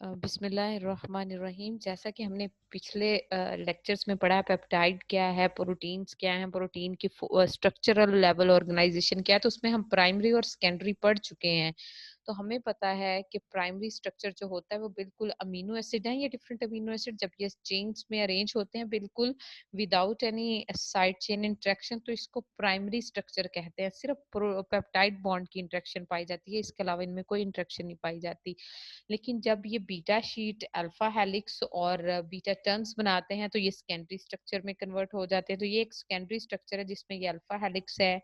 बिस्मिल्लाहिर्रहमानिर्रहीम। जैसा कि हमने पिछले लेक्चर्स में पढ़ा है, पेप्टाइड क्या है, प्रोटीन्स क्या हैं, प्रोटीन की स्ट्रक्चरल लेवल ऑर्गेनाइजेशन क्या है, तो उसमें हम प्राइमरी और सेकेंडरी पढ़ चुके हैं। तो हमें पता है कि प्राइमरी स्ट्रक्चर जो होता है वो बिल्कुल अमीनो एसिड है, ये डिफरेंट अमीनो एसिड जब ये चेन्स में अरेंज होते हैं बिल्कुल without any side chain interaction, तो इसको प्राइमरी स्ट्रक्चर कहते हैं। सिर्फ पेप्टाइड बॉन्ड की इंटरेक्शन पाई जाती है, इसके अलावा इनमें कोई इंटरेक्शन नहीं पाई जाती। लेकिन जब ये बीटा शीट, अल्फा हेलिक्स और बीटा टर्न्स बनाते हैं तो ये सेकेंडरी स्ट्रक्चर में कन्वर्ट हो जाते हैं। तो ये एक सेकेंडरी स्ट्रक्चर है जिसमें ये अल्फा हेलिक्स है,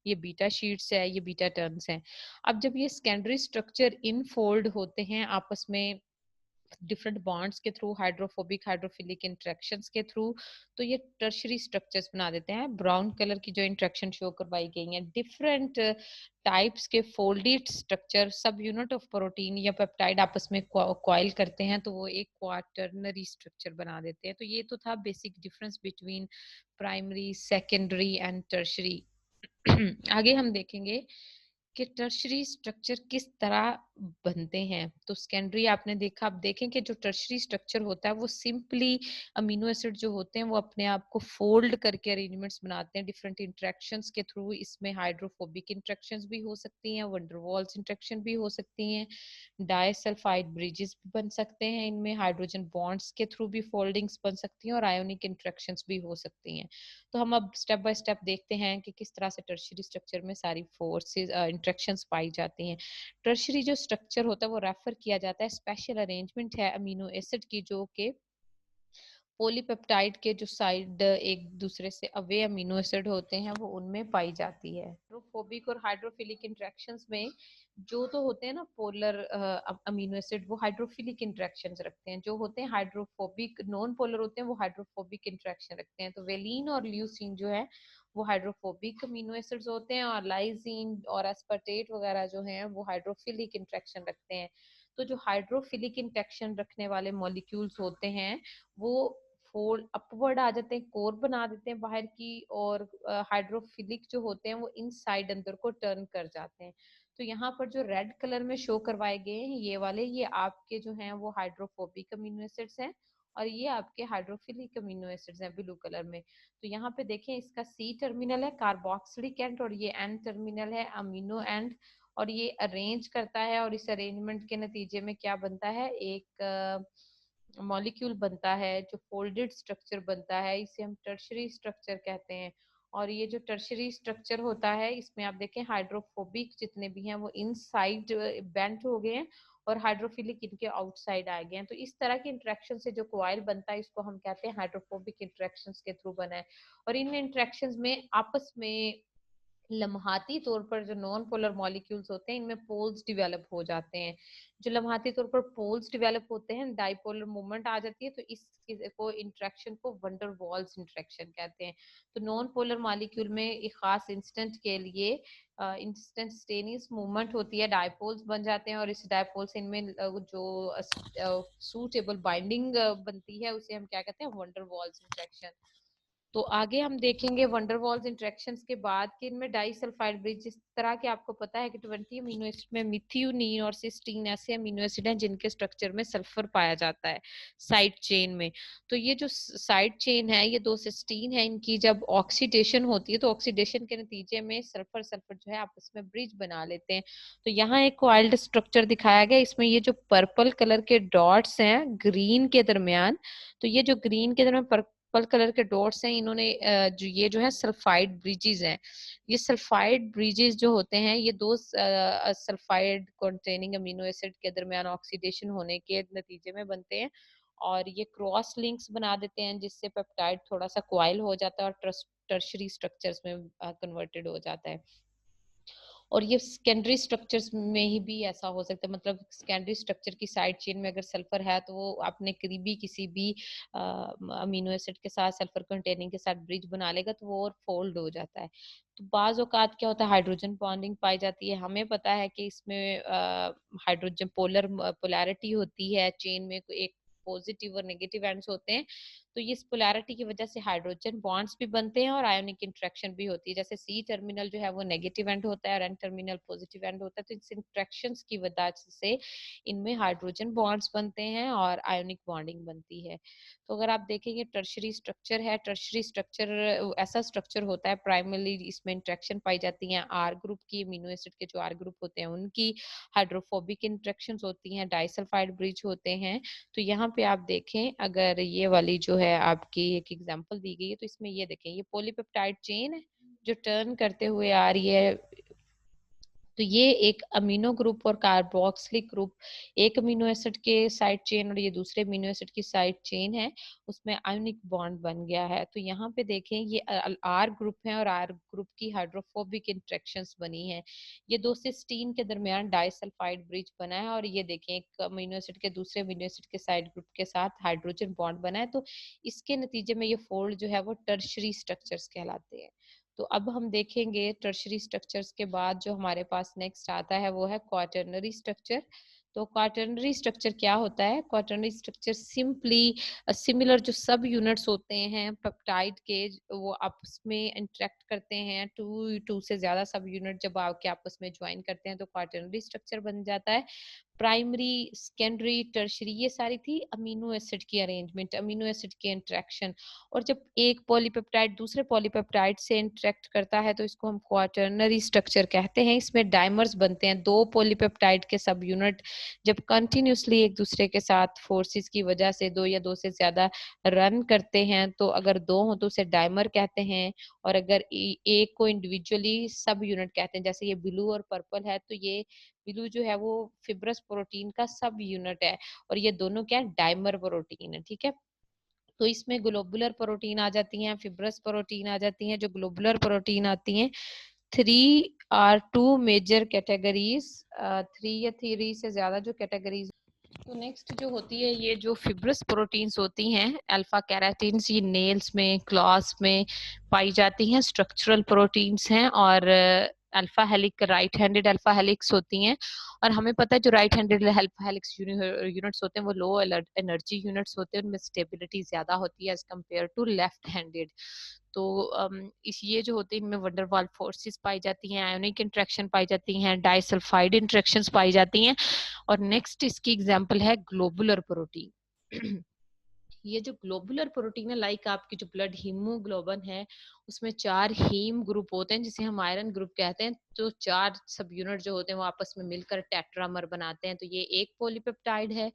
ये बीटा शीट्स है, ये बीटा टर्न्स हैं। अब जब ये सेकेंडरी स्ट्रक्चर इनफोल्ड होते हैं आपस में डिफरेंट बॉन्ड्स के थ्रू, हाइड्रोफोबिक हाइड्रोफिलिक इंटरेक्शंस के थ्रू, तो ये टर्शरी स्ट्रक्चर्स बना देते हैं। ब्राउन कलर की जो इंटरेक्शन शो करवाई गई है, डिफरेंट टाइप्स के फोल्डेड स्ट्रक्चर, सब यूनिट ऑफ प्रोटीन या पेप्टाइड आपस में कॉइल करते हैं तो वो एक क्वाटर्नरी स्ट्रक्चर बना देते हैं। तो ये तो था basic difference between primary, secondary and tertiary. आगे हम देखेंगे कि टर्शरी स्ट्रक्चर किस तरह बनते हैं। तो सेकेंडरी आपने देखा, अब देखें कि जो टर्शरी स्ट्रक्चर होता है वो सिंपली अमीनो एसिड जो होते हैं वो अपने आप को फोल्ड करके अरेंजमेंट्स बनाते हैं डिफरेंट इंटरेक्शंस के थ्रू। इसमें हाइड्रोफोबिक इंटरेक्शंस भी हो सकती हैं, वंडरवॉल्स इंटरेक्शन भी हो सकती हैं, डाइसल्फाइड ब्रिजेस भी बन सकते हैं, इनमें हाइड्रोजन बॉन्ड्स के थ्रू भी फोल्डिंग्स बन सकती हैं और आयोनिक इंटरेक्शंस भी हो सकती हैं। तो हम अब स्टेप बाय स्टेप देखते हैं कि किस तरह से टर्शरी स्ट्रक्चर में सारी फोर्सेस इंटरेक्शंस पाई जाती हैं। टर्शरी जो स्ट्रक्चर होता है वो रेफर किया जाता है, स्पेशल अरेंजमेंट है अमीनो एसिड की जो कि पॉलीपेप्टाइड के जो साइड एक दूसरे से अवे अमीनो एसिड होते हैं वो उनमें पाई जाती है। हाइड्रोफोबिक और हाइड्रोफिलिक इंटरेक्शंस में जो तो होते हैं ना पोलर अमीनो एसिड, वो हाइड्रोफिलिक इंटरेक्शंस रखते हैं। जो होते हैं हाइड्रोफोबिक नॉन पोलर होते हैं वो हाइड्रोफोबिक इंटरेक्शन रखते हैं। तो वेलिन और ल्यूसीन जो है वो हाइड्रोफोबिक अमीनो एसिड्स होते हैं और लाइजीन और एस्पार्टेट वगैरह जो हैं वो हाइड्रोफिलिक इंटरेक्शन रखते हैं। तो जो हाइड्रोफिलिक इंटरेक्शन रखने वाले मॉलिक्यूल्स होते हैं वो फोल्ड अपवर्ड आ जाते हैं, कोर बना देते हैं बाहर की, और हाइड्रोफिलिक जो होते हैं वो इनसाइड अंदर को टर्न कर जाते हैं। तो यहाँ पर जो रेड कलर में शो करवाए गए हैं ये वाले, ये आपके जो हैं वो हाइड्रोफोबिक अमीनो एसिड्स हैं और ये आपके हाइड्रोफिलिक अमीनो एसिड्स हैं ब्लू कलर में। तो यहाँ पे देखें, इसका सी टर्मिनल है कार्बोक्सिलिक एंड और ये एन टर्मिनल है अमीनो एंड, और ये अरेंज करता है और इस अरेंजमेंट के नतीजे में क्या बनता है, एक मॉलिक्यूल बनता है जो फोल्डेड स्ट्रक्चर बनता है, इसे हम टर्शरी स्ट्रक्चर कहते हैं। और ये जो टर्शरी स्ट्रक्चर होता है इसमें आप देखें हाइड्रोफोबिक जितने भी हैं वो इनसाइड बेंट हो गए हैं और हाइड्रोफिलिक इनके आउटसाइड आ गए हैं। तो इस तरह के इंटरेक्शन से जो कॉइल बनता है इसको हम कहते हैं हाइड्रोफोबिक इंटरेक्शंस के थ्रू बना है। और इन इंटरेक्शंस में आपस में लम्हाती तौर पर जो नॉन पोलर मॉलिक्यूल्स होते हैं इनमें पोल्स डेवलप हो जाते हैं। जो लम्हाती तौर पर पोल्स डेवलप होते हैं, डाइपोलर मूवमेंट आ जाती है, तो इस को इंटरेक्शन को वंडर वॉल्स इंटरेक्शन कहते हैं। तो नॉन पोलर मॉलिक्यूल में एक खास इंस्टेंट के लिए इंस्टेंटेनियस मूवमेंट होती है, डाइपोल्स बन जाते हैं और इस डाइपोल से इनमें जो सूटेबल बाइंडिंग बनती है उसे हम क्या कहते हैं, वंडर वॉल्स इंटरेक्शन। तो आगे हम देखेंगे वंडरवॉल्स इंटरेक्शंस के बाद कि इनमें डाइसल्फाइड ब्रिज, जिस तरह के आपको पता है कि 20 अमीनो एसिड में मिथ्यूनिन और सिस्टीन ऐसे अमीनो एसिड हैं जिनके स्ट्रक्चर में सल्फर पाया जाता है साइड चेन में। तो ये जो साइड चेन है, ये दो सिस्टीन है, इनकी जब ऑक्सीडेशन होती है तो ऑक्सीडेशन के नतीजे में सल्फर सल्फर जो है आपस में ब्रिज बना लेते हैं। तो यहाँ एक कॉइल्ड स्ट्रक्चर दिखाया गया, इसमें ये जो पर्पल कलर के डॉट्स हैं ग्रीन के दरमियान, तो ये जो ग्रीन के दरमियान पर्पल कलर के डॉट्स हैं, इन्होंने जो है सल्फाइड ब्रिजेस हैं। ये सल्फाइड ब्रिजेस जो होते हैं ये दो सल्फाइड कंटेनिंग अमीनो एसिड के दरमियान ऑक्सीडेशन होने के नतीजे में बनते हैं और ये क्रॉस लिंक्स बना देते हैं जिससे पेप्टाइड थोड़ा सा क्वाइल हो जाता है और टर्शरी स्ट्रक्चर्स में कन्वर्टेड हो जाता है। और ये सेकेंडरी स्ट्रक्चर्स में ही भी ऐसा हो सकता है, मतलब सेकेंडरी स्ट्रक्चर की साइड चेन में अगर सल्फर है तो वो अपने करीबी किसी भी अमीनो एसिड के साथ सल्फर कंटेनिंग के साथ ब्रिज बना लेगा तो वो और फोल्ड हो जाता है। तो बाज औकात क्या होता है, हाइड्रोजन बॉन्डिंग पाई जाती है। हमें पता है कि इसमें हाइड्रोजन पोलर पोलैरिटी होती है चेन में, एक पॉजिटिव और नेगेटिव एंड्स होते हैं। तो इस पोलैरिटी की वजह से हाइड्रोजन बॉन्ड्स भी बनते हैं और आयोनिक इंटरेक्शन भी होती है। जैसे सी टर्मिनल जो है वो नेगेटिव एंड होता है और एन टर्मिनल पॉजिटिव एंड होता है। तो इस इंटरेक्शंस की वजह से इनमें हाइड्रोजन बॉन्ड्स बनते हैं और आयोनिक बॉन्डिंग बनती है। तो अगर आप देखेंगे टर्शरी स्ट्रक्चर है, टर्शरी स्ट्रक्चर ऐसा स्ट्रक्चर होता है, प्राइमरली इसमें इंटरेक्शन पाई जाती हैं आर ग्रुप की, अमीनो एसिड के जो आर ग्रुप होते हैं उनकी, हाइड्रोफोबिक इंटरेक्शंस होती हैं, डाइसल्फाइड ब्रिज होते हैं। तो यहाँ पे आप देखें, अगर ये वाली जो है आपकी एक एग्जांपल दी गई है, तो इसमें ये देखें, ये पॉलीपेप्टाइड चेन है जो टर्न करते हुए आ रही है। तो ये एक अमीनो ग्रुप और कार्बोक्सिलिक ग्रुप, एक अमीनो एसिड के साइड चेन और ये दूसरे अमीनो एसिड की साइड चेन है, उसमें आयोनिक बॉन्ड बन गया है। तो यहाँ पे देखें, ये आर ग्रुप है और आर ग्रुप की हाइड्रोफोबिक इंटरेक्शंस बनी है। ये दो सिस्टीन के दरमियान डाइसल्फाइड ब्रिज बना है और ये देखें, एक अमीनो एसिड के दूसरे अमीनो एसिड के साइड ग्रुप के साथ हाइड्रोजन बॉन्ड बना है। तो इसके नतीजे में ये फोल्ड जो है वो टर्शरी स्ट्रक्चर्स कहलाते हैं। तो अब हम देखेंगे टर्शरी स्ट्रक्चर्स के बाद जो हमारे पास नेक्स्ट आता है वो है क्वाटरनरी स्ट्रक्चर। तो क्वाटरनरी स्ट्रक्चर क्या होता है? क्वाटरनरी स्ट्रक्चर सिंपली सिमिलर जो सब यूनिट्स होते हैं पेप्टाइड के, वो आपस में इंटरेक्ट करते हैं, टू से ज्यादा सब यूनिट जब आके आपस में ज्वाइन करते हैं तो क्वाटरनरी स्ट्रक्चर बन जाता है। प्राइमरी, सेकेंडरी, टर्शरी, ये सारी थी अमीनो एसिड की अरेंजमेंट, अमीनो एसिड के इंटरेक्शन। और जब एक पॉलीपेप्टाइड दूसरे पॉलीपेप्टाइड से इंटरेक्ट करता है तो इसको हम क्वाटरनरी स्ट्रक्चर कहते हैं। इसमें डाइमर्स बनते हैं, दो पॉलीपेप्टाइड के सब यूनिट जब कंटिन्यूसली एक दूसरे के साथ फोर्सेस की वजह से दो या दो से ज्यादा रन करते हैं, तो अगर दो हो तो उसे डाइमर कहते हैं, और अगर एक को इंडिविजुअली सब यूनिट कहते हैं। जैसे ये ब्लू और पर्पल है, तो ये ब्लू जो है वो फिब्रस प्रोटीन का सब यूनिट है और ये दोनों क्या है, डाइमर प्रोटीन है। ठीक है, तो इसमें ग्लोबुलर प्रोटीन आ जाती हैं, फिब्रस प्रोटीन आ जाती हैं। जो ग्लोबुलर प्रोटीन आती हैं, three are two major categories, three या थ्री से ज्यादा जो कैटेगरीज। तो नेक्स्ट जो होती है, ये जो फिब्रस प्रोटीन्स होती हैं, अल्फा कैराटीन्स, ये नेल्स में, क्लॉस में पाई जाती हैं, स्ट्रक्चरल प्रोटीन्स हैं। और alpha हेलिक, right handed alpha helix होती हैं। और हमें पता है जो right handed alpha helix units होते हैं वो लो एनर्जी यूनिट्स होते हैं, उनमें स्टेबिलिटी ज्यादा होती है as compare to left handed. तो इस ये जो होते हैं इनमें वंडरवाल फोर्सेस पाई जाती हैं, आयोनिक इंटरेक्शन पाई जाती हैं, डाइसल्फाइड इंटरेक्शंस पाई जाती हैं। और नेक्स्ट इसकी एग्जांपल है ग्लोबुलर प्रोटीन। ये जो ग्लोबुलर प्रोटीन है, लाइक आपकी जो ब्लड हीमोग्लोबिन है, उसमें 4 हीम ग्रुप होते हैं जिसे हम आयरन ग्रुप कहते हैं। तो 4 सब यूनिट जो होते हैं वो आपस में मिलकर टेट्रामर बनाते हैं। तो ये एक पॉलीपेप्टाइड है,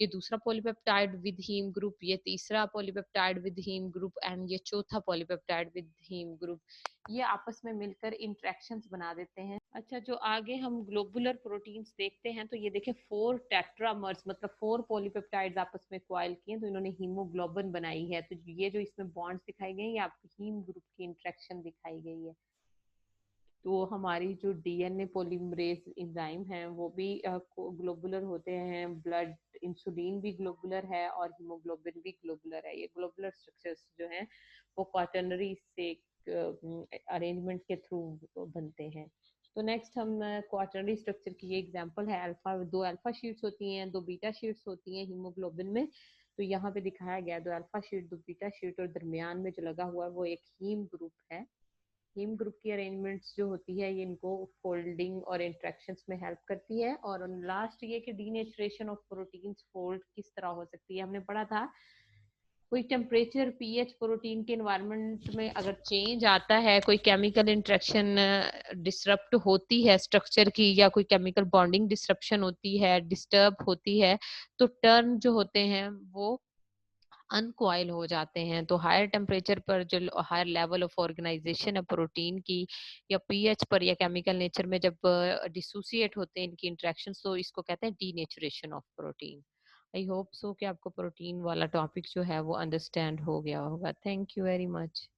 ये दूसरा पॉलीपेप्टाइड विद हीम ग्रुप, ये तीसरा polypeptide with heme group and ये चौथा पॉलीपेप्टाइड विद हीम ग्रुप। ये आपस में मिलकर इंटरेक्शंस बना देते हैं। अच्छा, जो आगे हम ग्लोबुलर प्रोटीन्स देखते हैं, तो ये देखें 4 टेट्रामर्स, मतलब 4 पॉलीपेप्टाइड्स आपस में क्वाइल किए तो इन्होंने हीमोग्लोबिन बनाई है। तो ये जो इसमें बॉन्ड्स दिखाई गए, ये आपकी हीम ग्रुप की इंटरेक्शन दिखाई गई है। तो हमारी जो डीएनए पॉलीमरेज एंजाइम है वो भी ग्लोबुलर होते हैं। ब्लड इंसुलिन भी ग्लोबुलर है और हीमोग्लोबिन भी ग्लोबुलर है। ये ग्लोबुलर स्ट्रक्चर्स जो हैं वो क्वाटरनरी से अरेंजमेंट के थ्रू बनते हैं। तो नेक्स्ट हम क्वाटरनरी स्ट्रक्चर की ये एग्जांपल है, अल्फा, दो अल्फा शीट्स होती हैं, दो बीटा शीट्स होती हैं हीमोग्लोबिन में। तो यहाँ पे दिखाया गया दो अल्फा शीट, दो बीटा शीट, और दरमियान में जो लगा हुआ है वो एक हीम ग्रुप है। हीम ग्रुप की अरेंजमेंट्स जो होती है ये इनको फोल्डिंग और इंट्रैक्शंस में हेल्प करती है। और लास्ट ये कि डीनेचुरेशन ऑफ प्रोटीन्स फोल्ड किस तरह हो सकती है, हमने पढ़ा था कोई टेम्परेचर, पीएच, प्रोटीन के एनवायरनमेंट में अगर चेंज आता है, कोई केमिकल इंटरेक्शन डिसरप्ट होती है स्ट्रक्चर की, या कोई केमिकल बॉन्डिंग डिसरप्शन होती है, डिस्टर्ब होती है, तो टर्न जो होते हैं वो अनकॉइल हो जाते हैं। तो हायर टेम्परेचर पर जो हायर लेवल ऑफ ऑर्गेनाइजेशन है प्रोटीन की, या पीएच पर, या केमिकल नेचर में जब डिसोसिएट होते हैं इनकी इंटरेक्शन, तो इसको कहते हैं denaturation of protein. I hope so कि आपको प्रोटीन वाला टॉपिक जो है वो अंडरस्टैंड हो गया होगा। Thank you very much.